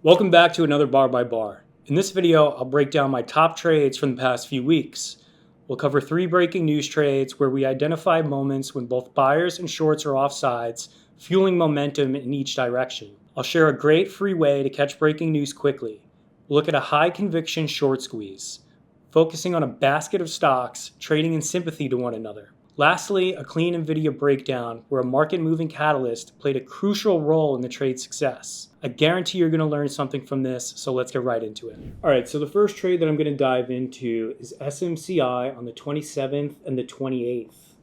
Welcome back to another Bar by Bar. In this video, I'll break down my top trades from the past few weeks. We'll cover 3 breaking news trades where we identify moments when both buyers and shorts are off sides, fueling momentum in each direction. I'll share a great free way to catch breaking news quickly. We'll look at a high conviction short squeeze, focusing on a basket of stocks trading in sympathy to one another. Lastly, a clean NVIDIA breakdown where a market-moving catalyst played a crucial role in the trade's success. I guarantee you're going to learn something from this, so let's get right into it. All right, so the first trade that I'm going to dive into is SMCI on the 27th and the 28th.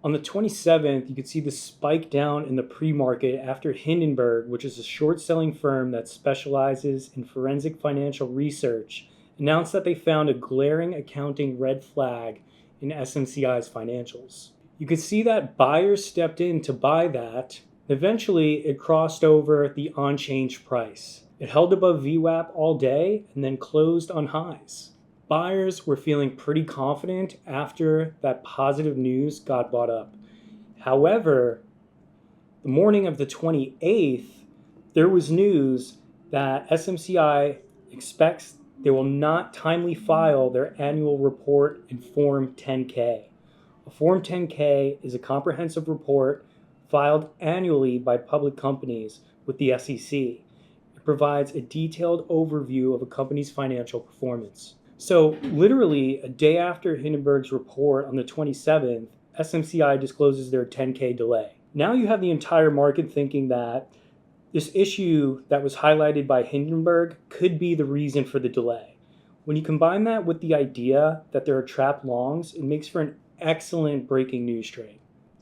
On the 27th, you could see the spike down in the pre-market after Hindenburg, which is a short-selling firm that specializes in forensic financial research, announced that they found a glaring accounting red flag in SMCI's financials. You could see that buyers stepped in to buy that. Eventually, it crossed over the on-change price. It held above VWAP all day and then closed on highs. Buyers were feeling pretty confident after that positive news got bought up. However, the morning of the 28th, there was news that SMCI expects they will not timely file their annual report in Form 10-K. A Form 10-K is a comprehensive report filed annually by public companies with the SEC. It provides a detailed overview of a company's financial performance. So literally a day after Hindenburg's report on the 27th, SMCI discloses their 10-K delay. Now you have the entire market thinking that this issue that was highlighted by Hindenburg could be the reason for the delay. When you combine that with the idea that there are trapped longs, it makes for an excellent breaking news trade.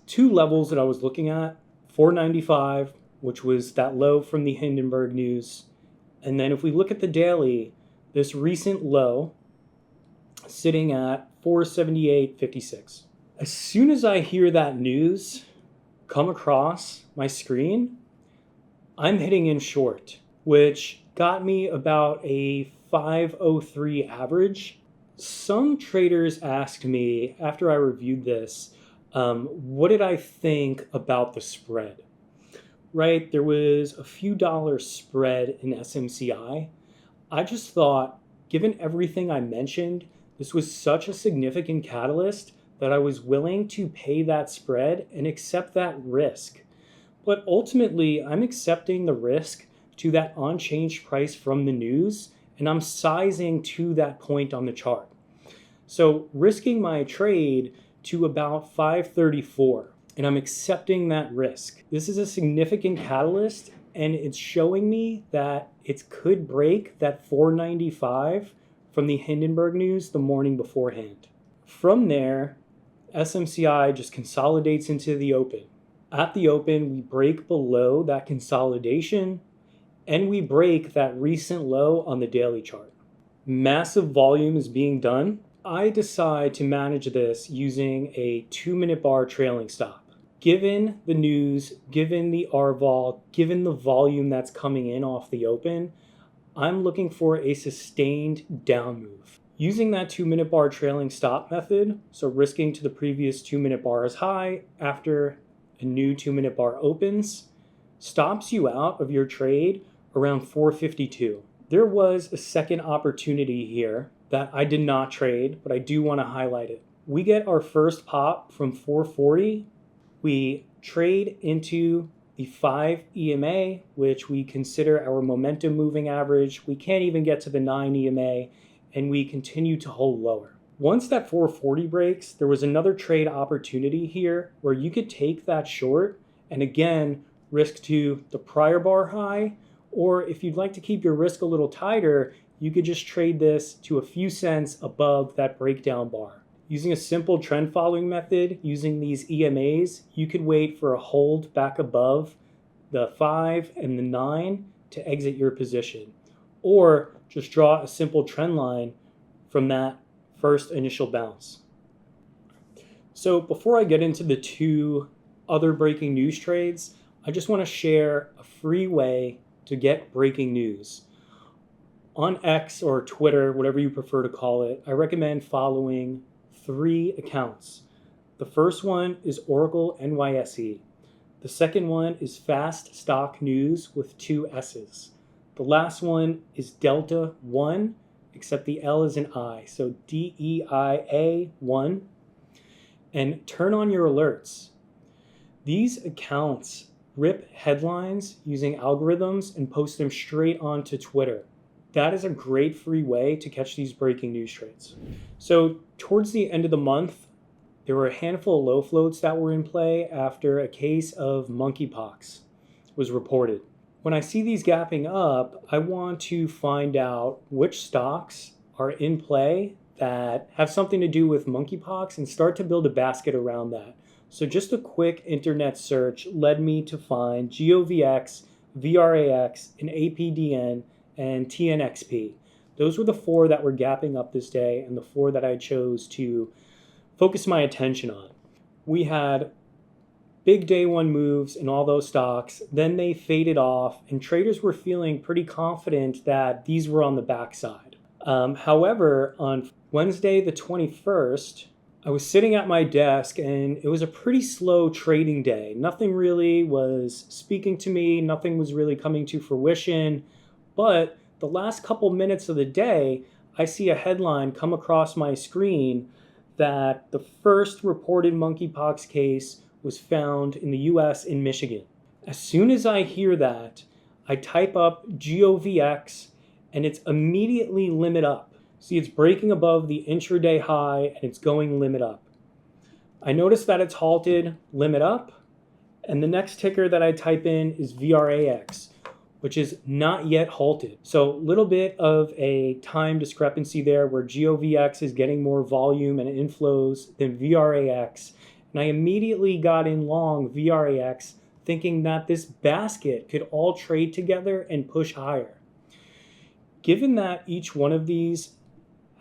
2 levels that I was looking at, 495, which was that low from the Hindenburg news. And then if we look at the daily, this recent low sitting at 478.56. As soon as I hear that news come across my screen, I'm hitting in short, which got me about a 503 average. Some traders asked me after I reviewed this, what did I think about the spread? Right, there was a few dollars spread in SMCI. I just thought, given everything I mentioned, this was such a significant catalyst that I was willing to pay that spread and accept that risk. But ultimately, I'm accepting the risk to that on-change price from the news, and I'm sizing to that point on the chart. So risking my trade to about 534, and I'm accepting that risk. This is a significant catalyst, and it's showing me that it could break that 495 from the Hindenburg news the morning beforehand. From there, SMCI just consolidates into the open. At the open, we break below that consolidation and we break that recent low on the daily chart. Massive volume is being done. I decide to manage this using a 2-minute bar trailing stop. Given the news, given the RVOL, given the volume that's coming in off the open, I'm looking for a sustained down move. Using that 2-minute bar trailing stop method, so risking to the previous 2-minute bar is high after a new 2-minute bar opens, stops you out of your trade around 452. There was a second opportunity here that I did not trade, but I do want to highlight it. We get our first pop from 440. We trade into the 5 EMA, which we consider our momentum moving average. We can't even get to the 9 EMA, and we continue to hold lower. Once that 440 breaks, there was another trade opportunity here where you could take that short and again risk to the prior bar high, or if you'd like to keep your risk a little tighter, you could just trade this to a few cents above that breakdown bar. Using a simple trend following method, using these EMAs, you could wait for a hold back above the 5 and the 9 to exit your position, or just draw a simple trend line from that first initial bounce. So before I get into the 2 other breaking news trades, I just want to share a free way to get breaking news. On X or Twitter, whatever you prefer to call it, I recommend following 3 accounts. The first one is Oracle NYSE. The second one is Fast Stock News with 2 S's. The last one is Delta 1, except the L is an I, so DEIA 1. And turn on your alerts. These accounts rip headlines using algorithms and post them straight onto Twitter. That is a great free way to catch these breaking news trades. So towards the end of the month, there were a handful of low floats that were in play after a case of monkeypox was reported. When I see these gapping up, I want to find out which stocks are in play that have something to do with monkeypox and start to build a basket around that. So just a quick internet search led me to find GOVX, VRAX, and APDN, and TNXP. Those were the four that were gapping up this day and the four that I chose to focus my attention on. We had big day one moves in all those stocks, then they faded off, and traders were feeling pretty confident that these were on the backside. However, on Wednesday the 21st, I was sitting at my desk and it was a pretty slow trading day. Nothing really was speaking to me, nothing was really coming to fruition. But the last couple minutes of the day, I see a headline come across my screen that the first reported monkeypox case was found in the US in Michigan. As soon as I hear that, I type up GOVX and it's immediately limit up. See, it's breaking above the intraday high and it's going limit up. I notice that it's halted, limit up, and the next ticker that I type in is VRAX, which is not yet halted. So a little bit of a time discrepancy there where GOVX is getting more volume and inflows than VRAX. And I immediately got in long VRAX thinking that this basket could all trade together and push higher. Given that each one of these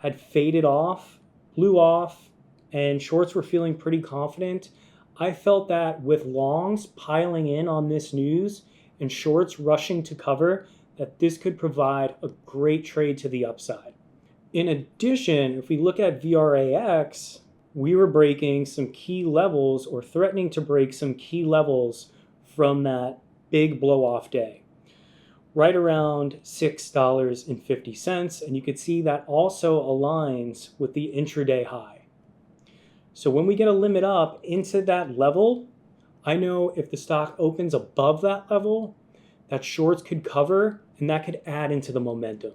had faded off, blew off, and shorts were feeling pretty confident, I felt that with longs piling in on this news and shorts rushing to cover, that this could provide a great trade to the upside. In addition, if we look at VRAX, we were breaking some key levels or threatening to break some key levels from that big blow-off day, right around $6.50. And you can see that also aligns with the intraday high. So when we get a limit up into that level, I know if the stock opens above that level, that shorts could cover and that could add into the momentum.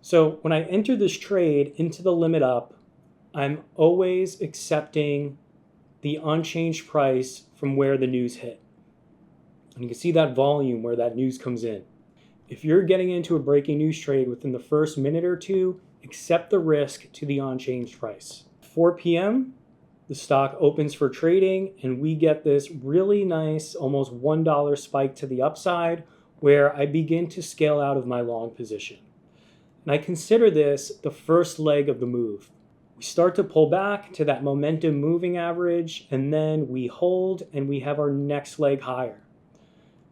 So when I enter this trade into the limit up, I'm always accepting the unchanged price from where the news hit. And you can see that volume where that news comes in. If you're getting into a breaking news trade within the first minute or two, accept the risk to the unchanged price. 4 p.m., the stock opens for trading and we get this really nice, almost $1 spike to the upside where I begin to scale out of my long position. And I consider this the first leg of the move. We start to pull back to that momentum moving average and then we hold and we have our next leg higher,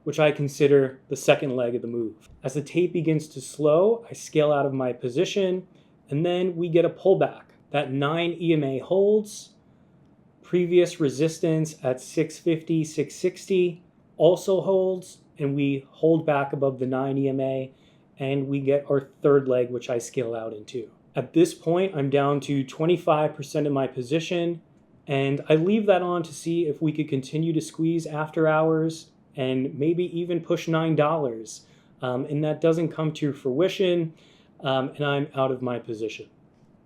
which I consider the second leg of the move. As the tape begins to slow, I scale out of my position and then we get a pullback. That 9 EMA holds. Previous resistance at 650, 660 also holds, and we hold back above the 9 EMA, and we get our third leg, which I scale out into. At this point, I'm down to 25% of my position, and I leave that on to see if we could continue to squeeze after hours and maybe even push $9. And that doesn't come to fruition, and I'm out of my position.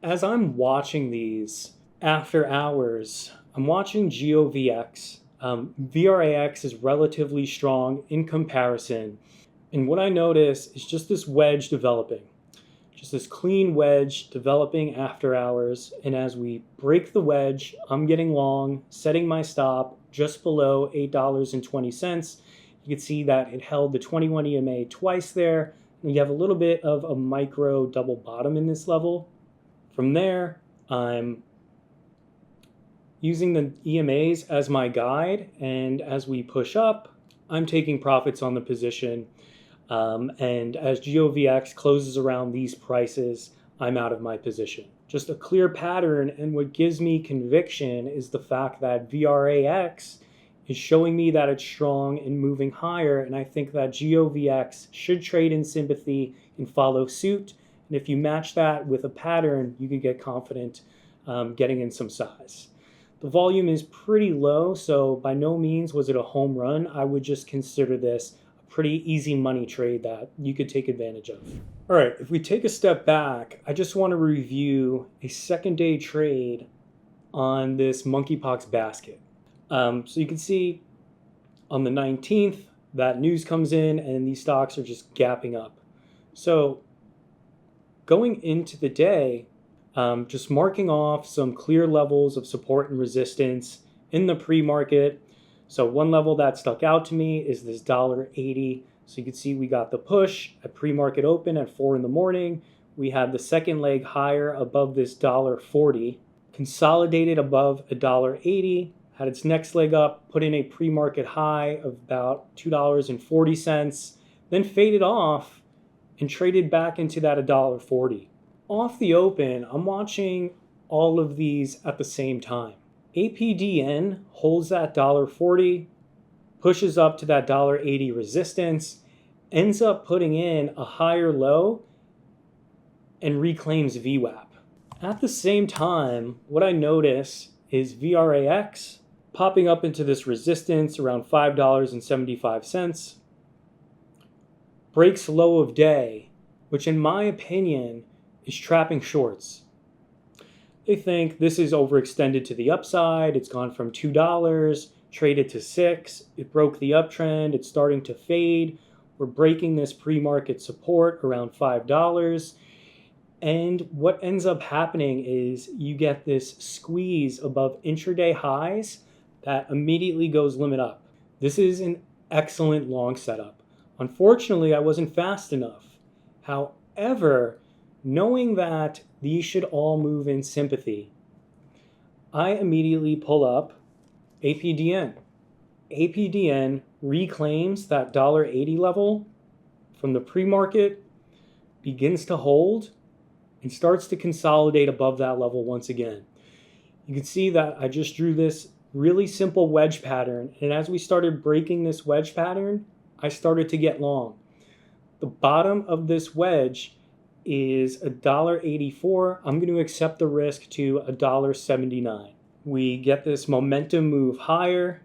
As I'm watching these after hours, I'm watching GOVX. VRAX is relatively strong in comparison. And what I notice is just this wedge developing. Just this clean wedge developing after hours. And as we break the wedge, I'm getting long, setting my stop just below $8.20. You can see that it held the 21 EMA twice there. And you have a little bit of a micro double bottom in this level. From there, I'm using the EMAs as my guide, and as we push up, I'm taking profits on the position, and as GOVX closes around these prices, I'm out of my position. Just a clear pattern, and what gives me conviction is the fact that VRAX is showing me that it's strong and moving higher, and I think that GOVX should trade in sympathy and follow suit. And if you match that with a pattern, you could get confident getting in some size. The volume is pretty low, so by no means was it a home run. I would just consider this a pretty easy money trade that you could take advantage of. All right, if we take a step back, I just want to review a second day trade on this monkeypox basket. So you can see on the 19th, that news comes in and these stocks are just gapping up. So going into the day, just marking off some clear levels of support and resistance in the pre-market. So one level that stuck out to me is this $1.80. So you can see we got the push at pre-market open at 4 in the morning. We had the second leg higher above this $1.40, consolidated above $1.80, had its next leg up, put in a pre-market high of about $2.40, then faded off and traded back into that $1.40. Off the open, I'm watching all of these at the same time. APDN holds that $1.40, pushes up to that $1.80 resistance, ends up putting in a higher low, and reclaims VWAP. At the same time, what I notice is VRAX popping up into this resistance around $5.75, breaks low of day, which in my opinion is trapping shorts. They think this is overextended to the upside. It's gone from $2, traded to $6. It broke the uptrend. It's starting to fade. We're breaking this pre-market support around $5. And what ends up happening is you get this squeeze above intraday highs that immediately goes limit up. This is an excellent long setup. Unfortunately, I wasn't fast enough. However, knowing that these should all move in sympathy, I immediately pull up APDN. APDN reclaims that $1.80 level from the pre-market, begins to hold, and starts to consolidate above that level once again. You can see that I just drew this really simple wedge pattern, and as we started breaking this wedge pattern, I started to get long. The bottom of this wedge is $1.84. I'm going to accept the risk to $1.79. We get this momentum move higher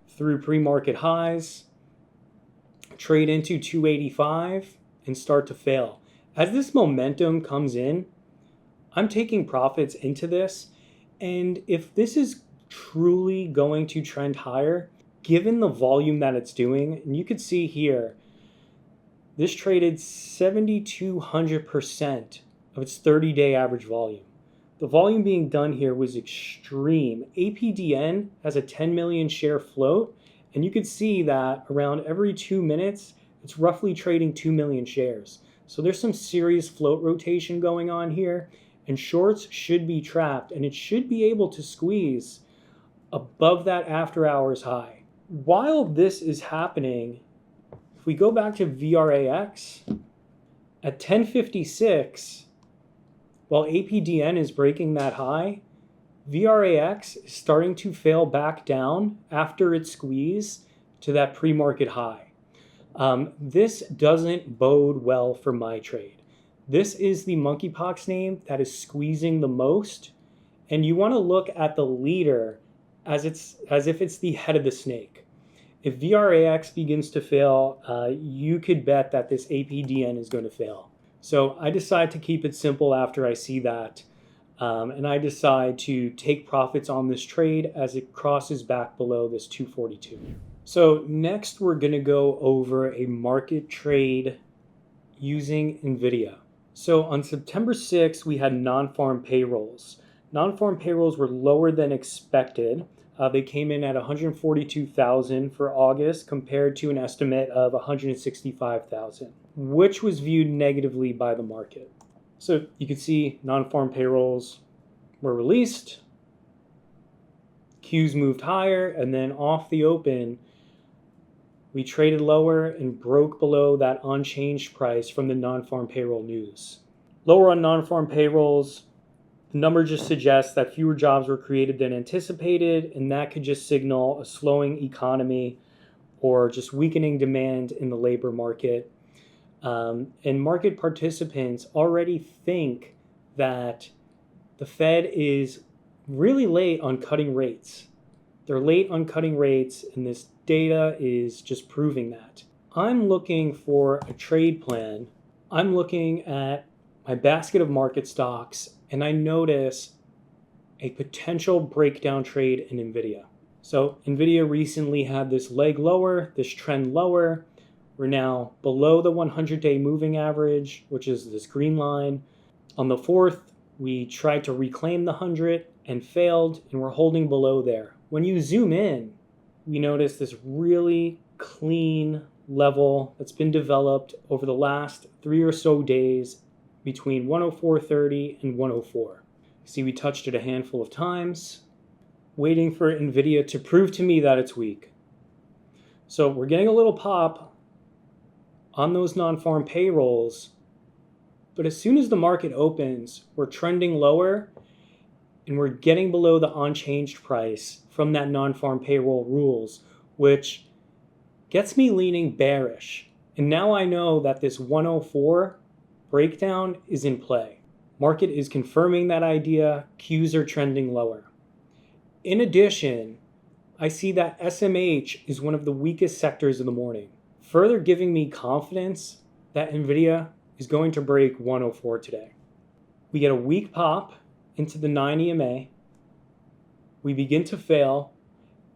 through pre-market highs, trade into 285, and start to fail. As this momentum comes in, I'm taking profits into this, and if this is truly going to trend higher, given the volume that it's doing, and you could see here, this traded 7,200% of its 30-day average volume. The volume being done here was extreme. APDN has a 10 million share float, and you could see that around every 2 minutes, it's roughly trading 2 million shares. So there's some serious float rotation going on here, and shorts should be trapped, and it should be able to squeeze above that after hours high. While this is happening, if we go back to VRAX, at 10:56, while APDN is breaking that high, VRAX is starting to fail back down after its squeeze to that pre-market high. This doesn't bode well for my trade. This is the monkeypox name that is squeezing the most, and you want to look at the leader as if it's the head of the snake. If VRAX begins to fail, you could bet that this APDN is going to fail. So I decide to keep it simple after I see that, and I decide to take profits on this trade as it crosses back below this 242. So next we're going to go over a market trade using NVIDIA. So on September 6th, we had non-farm payrolls. Non-farm payrolls were lower than expected. They came in at 142,000 for August compared to an estimate of 165,000, which was viewed negatively by the market. So you can see non-farm payrolls were released, Qs moved higher, and then off the open, we traded lower and broke below that unchanged price from the non-farm payroll news. Lower on non-farm payrolls, The number just suggests that fewer jobs were created than anticipated, and that could just signal a slowing economy or just weakening demand in the labor market. And market participants already think that the Fed is really late on cutting rates. They're late on cutting rates, and this data is just proving that. I'm looking for a trade plan. I'm looking at my basket of market stocks, and I notice a potential breakdown trade in NVIDIA. So NVIDIA recently had this leg lower, this trend lower. We're now below the 100-day moving average, which is this green line. On the 4th, we tried to reclaim the 100 and failed, and we're holding below there. When you zoom in, we notice this really clean level that's been developed over the last 3 or so days between 104.30 and 104. See, we touched it a handful of times, waiting for NVIDIA to prove to me that it's weak. So we're getting a little pop on those non-farm payrolls, but as soon as the market opens, we're trending lower and we're getting below the unchanged price from that non-farm payroll rules, which gets me leaning bearish. And now I know that this 104 breakdown is in play. Market is confirming that idea. Qs are trending lower. In addition, I see that SMH is one of the weakest sectors of the morning, further giving me confidence that NVIDIA is going to break 104 today. We get a weak pop into the 9 EMA. We begin to fail,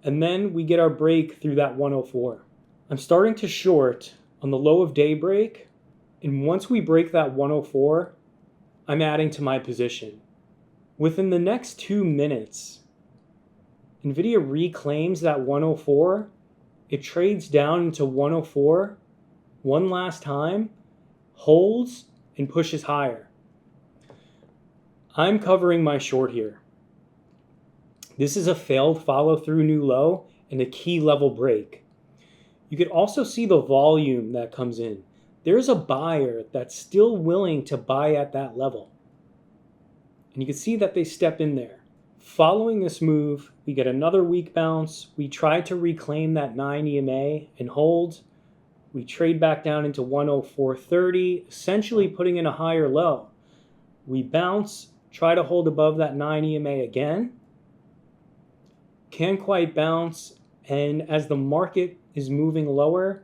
and then we get our break through that 104. I'm starting to short on the low of daybreak, and once we break that 104, I'm adding to my position. Within the next 2 minutes, NVIDIA reclaims that 104. It trades down into 104 one last time, holds, and pushes higher. I'm covering my short here. This is a failed follow-through new low and a key level break. You could also see the volume that comes in. There's a buyer that's still willing to buy at that level. And you can see that they step in there. Following this move, we get another weak bounce. We try to reclaim that 9 EMA and hold. We trade back down into 104.30, essentially putting in a higher low. We bounce, try to hold above that 9 EMA again. Can't quite bounce, and as the market is moving lower,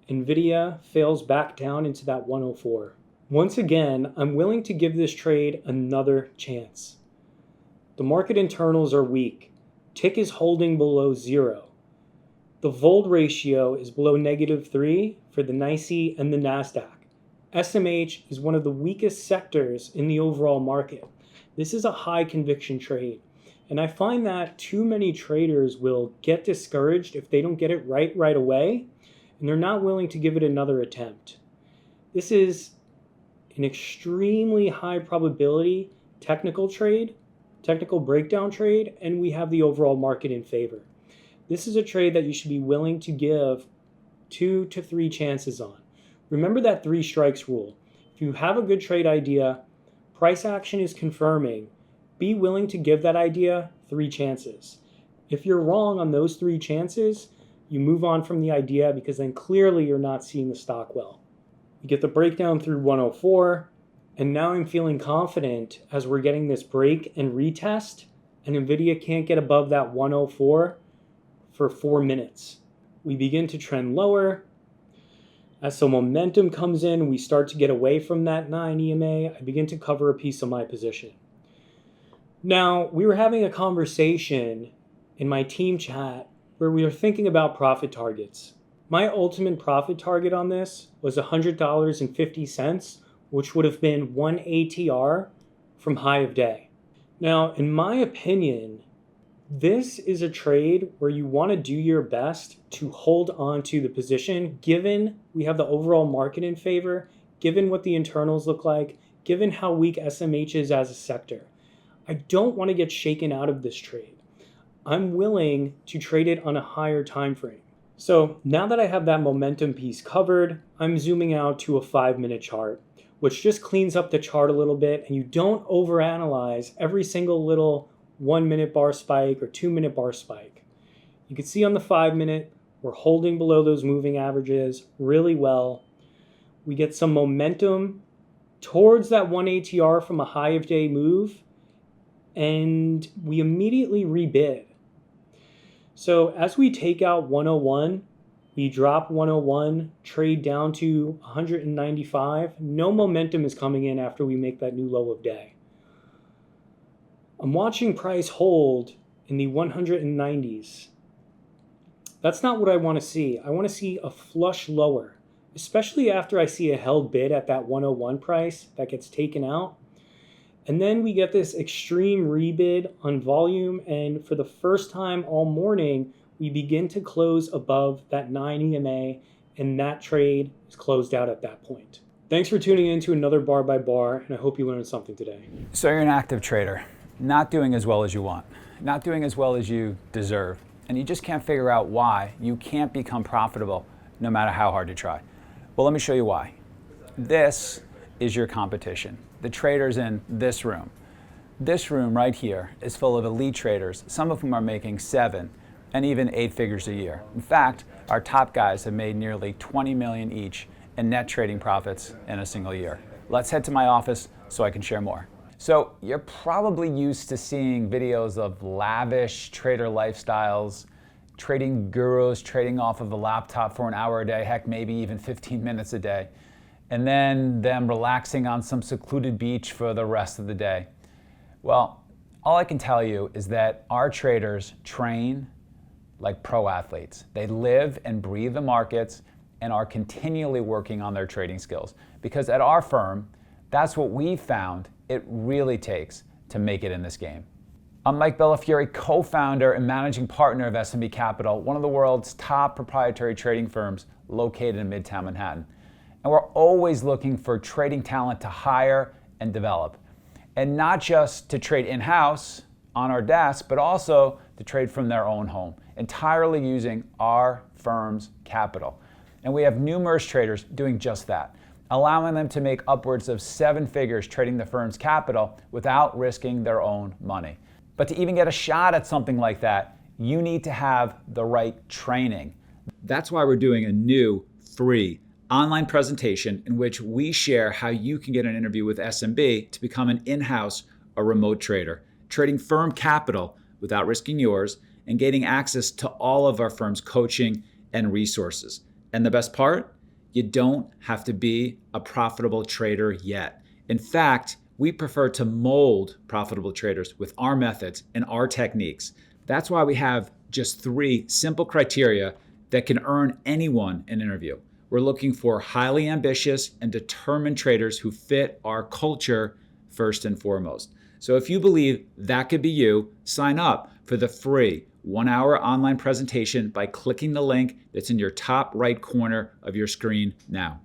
NVIDIA fails back down into that 104. Once again, I'm willing to give this trade another chance. The market internals are weak. Tick is holding below 0. The Vold ratio is below -3 for the NYSE and the NASDAQ. SMH is one of the weakest sectors in the overall market. This is a high conviction trade. And I find that too many traders will get discouraged if they don't get it right away, and they're not willing to give it another attempt. This is an extremely high probability technical trade, technical breakdown trade, and we have the overall market in favor. This is a trade that you should be willing to give 2 to 3 chances on. Remember that 3 strikes rule. If you have a good trade idea, price action is confirming, be willing to give that idea 3 chances. If you're wrong on those 3 chances, you move on from the idea because then clearly you're not seeing the stock well. You get the breakdown through 104, and now I'm feeling confident as we're getting this break and retest, and NVIDIA can't get above that 104 for 4 minutes. We begin to trend lower. As some momentum comes in, we start to get away from that 9 EMA. I begin to cover a piece of my position. Now, we were having a conversation in my team chat where we were thinking about profit targets. My ultimate profit target on this was $100.50, which would have been 1 ATR from high of day. Now, in my opinion, this is a trade where you want to do your best to hold on to the position, given we have the overall market in favor, given what the internals look like, given how weak SMH is as a sector. I don't want to get shaken out of this trade. I'm willing to trade it on a higher time frame. So now that I have that momentum piece covered, I'm zooming out to a 5-minute chart. which just cleans up the chart a little bit, and you don't overanalyze every single little 1 minute bar spike or 2 minute bar spike. You can see on the 5 minute, we're holding below those moving averages really well. We get some momentum towards that 1 ATR from a high of day move, and we immediately rebid. So as we take out 101, we drop 101, trade down to 195. No momentum is coming in after we make that new low of day. I'm watching price hold in the 190s. That's not what I want to see. I want to see a flush lower, especially after I see a held bid at that 101 price that gets taken out. And then we get this extreme rebid on volume, and for the first time all morning, we begin to close above that 9 EMA, and that trade is closed out at that point. Thanks for tuning in to another Bar by Bar, and I hope you learned something today. So you're an active trader, not doing as well as you want, not doing as well as you deserve, and you just can't figure out why you can't become profitable no matter how hard you try. Well, let me show you why. This is your competition. The traders in this room. This room right here is full of elite traders, some of whom are making 7 and even 8 figures a year. In fact, our top guys have made nearly 20 million each in net trading profits in a single year. Let's head to my office so I can share more. So you're probably used to seeing videos of lavish trader lifestyles, trading gurus trading off of a laptop for an hour a day, heck, maybe even 15 minutes a day, and then them relaxing on some secluded beach for the rest of the day. Well, all I can tell you is that our traders train like pro athletes. They live and breathe the markets and are continually working on their trading skills. Because at our firm, that's what we found it really takes to make it in this game. I'm Mike Bellafiore, co-founder and managing partner of SMB Capital, one of the world's top proprietary trading firms located in Midtown Manhattan. And we're always looking for trading talent to hire and develop. And not just to trade in-house on our desk, but also to trade from their own home, entirely using our firm's capital. And we have numerous traders doing just that, allowing them to make upwards of 7 figures trading the firm's capital without risking their own money. But to even get a shot at something like that, you need to have the right training. That's why we're doing a new free online presentation in which we share how you can get an interview with SMB to become an in-house or remote trader, trading firm capital without risking yours and gaining access to all of our firm's coaching and resources. And the best part, you don't have to be a profitable trader yet. In fact, we prefer to mold profitable traders with our methods and our techniques. That's why we have just 3 simple criteria that can earn anyone an interview. We're looking for highly ambitious and determined traders who fit our culture first and foremost. So if you believe that could be you, sign up for the free 1-hour online presentation by clicking the link that's in your top right corner of your screen now.